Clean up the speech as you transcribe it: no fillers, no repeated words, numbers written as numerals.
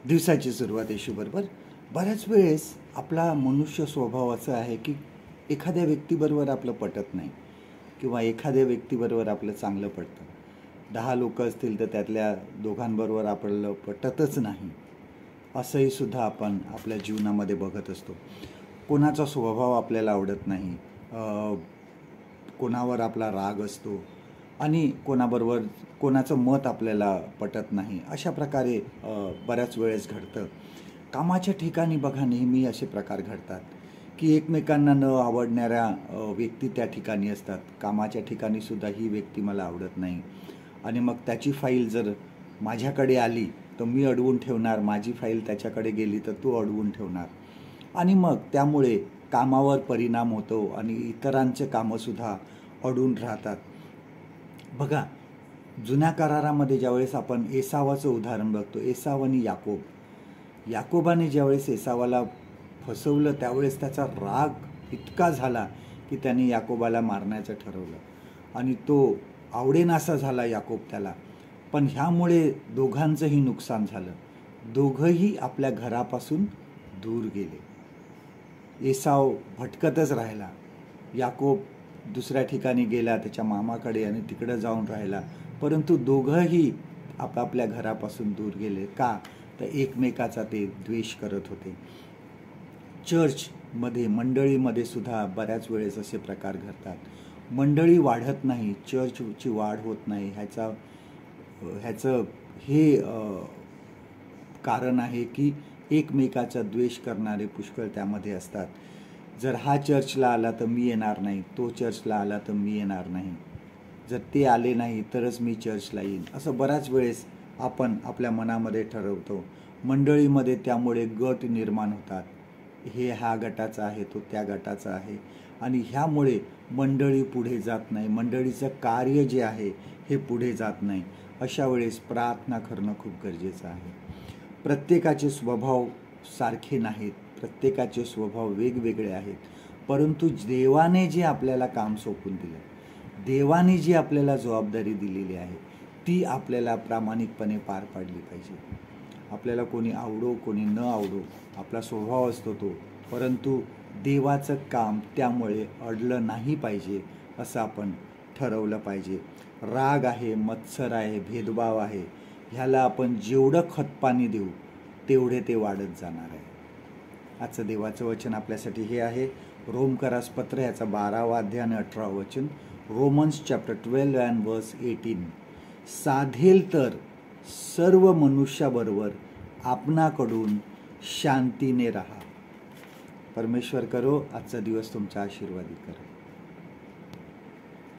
दिवसाची सुरुवात येशूबरोबर. बऱ्याच वेळेस आपला मनुष्य स्वभाव असा आहे की एखाद्या व्यक्तीबरोबर आपलं पटत नाही किंवा एखाद्या व्यक्तीबरोबर आपलं चांगलं पटतं. 10 लोक असतील तर त्यातल्या दोघांबरोबर आपलं पटतच नाही, असंही सुद्धा आपण आपल्या जीवनामध्ये बघत असतो. कोणाचा स्वभाव आपल्याला आवडत नाही, कोणावर आपला राग असतो आणि कोणाचं मत आपल्याला पटत नाही. अशा प्रकारे बऱ्याच वेळेस घडतं. कामाच्या ठिकाणी बघा नेहमी असे प्रकार घडतात की एकमेकांना न आवडणाऱ्या व्यक्ती त्या ठिकाणी असतात. कामाच्या ठिकाणीसुद्धा ही व्यक्ती मला आवडत नाही आणि मग त्याची फाईल जर माझ्याकडे आली तर मी अडवून ठेवणार, माझी फाईल त्याच्याकडे गेली तर तो अडवून ठेवणार आणि मग त्यामुळे कामावर परिणाम होतो आणि इतरांचे कामंसुद्धा अडून राहतात. बघा, जुन्या करारामध्ये ज्यावेळेस आपण एसावाचं उदाहरण बघतो, एसाव आणि याकोबाने ज्यावेळेस एसावाला फसवलं त्यावेळेस त्याचा राग इतका झाला की त्याने याकोबाला मारण्याचं ठरवलं आणि तो आवडेनासा झाला याकोब त्याला. पण ह्यामुळे दोघांचंही नुकसान झालं. दोघंही आपल्या घरापासून दूर गेले. एसाव भटकतच राहिला, याकोब दुसऱ्या ठिकाणी गेला त्याच्या मामाकडे आणि तिकडं जाऊन राहिला. परंतु दोघंही आपापल्या घरापासून दूर गेले. का? तर एकमेकाचा ते द्वेष करत होते. चर्चमध्ये, मंडळीमध्ये सुद्धा बऱ्याच वेळेस असे प्रकार घडतात. मंडळी वाढत नाही, चर्चची वाढ होत नाही. ह्याचं हे कारण आहे की एकमेकाचा द्वेष करणारे पुष्कळ त्यामध्ये असतात. जर हा चर्चला आला तर मी येणार नाही, तो चर्चला आला तर मी येणार नाही, जर ते आले नाही तरच मी चर्चला येईन, असं बऱ्याच वेळेस आपण आपल्या मनामध्ये ठरवतो. मंडळीमध्ये त्यामुळे गट निर्माण होतात. हे ह्या गटाचा आहे, तो त्या गटाचा आहे आणि ह्यामुळे मंडळी पुढे जात नाही, मंडळीचं कार्य जे आहे हे पुढे जात नाही. अशा वेळेस प्रार्थना करणं खूप गरजेचं आहे. प्रत्येकाचे स्वभाव सारखे नाहीत, प्रत्येकाचे स्वभाव वेगवेगळे आहेत. परंतु देवाने जे आपल्याला काम सोपवून दिलं, देवाने जी आपल्याला जबाबदारी दिलेली आहे ती आपल्याला प्रामाणिकपणे पार पाडली पाहिजे. आपल्याला कोणी आवडो कोणी न आवडो, आपला स्वभाव असतो तो, परंतु देवाचं काम त्यामुळे अडलं नाही पाहिजे असं आपण ठरवलं पाहिजे. राग आहे, मत्सर आहे, भेदभाव आहे, ह्याला आपण जेवढं खतपाणी देऊ तेवढे ते वाढत जाणार आहे. आजचं देवाचं वचन आपल्यासाठी हे आहे, रोमकरास पत्र ह्याचा 12वा अध्याय आणि 18वा वचन. रोमन्स चॅप्टर 12 अँड वर्स 18. साधेल तर सर्व मनुष्याबरोबर आपणाकडून शांतीने राहा. परमेश्वर करो आजचा दिवस तुमचा आशीर्वादित करो.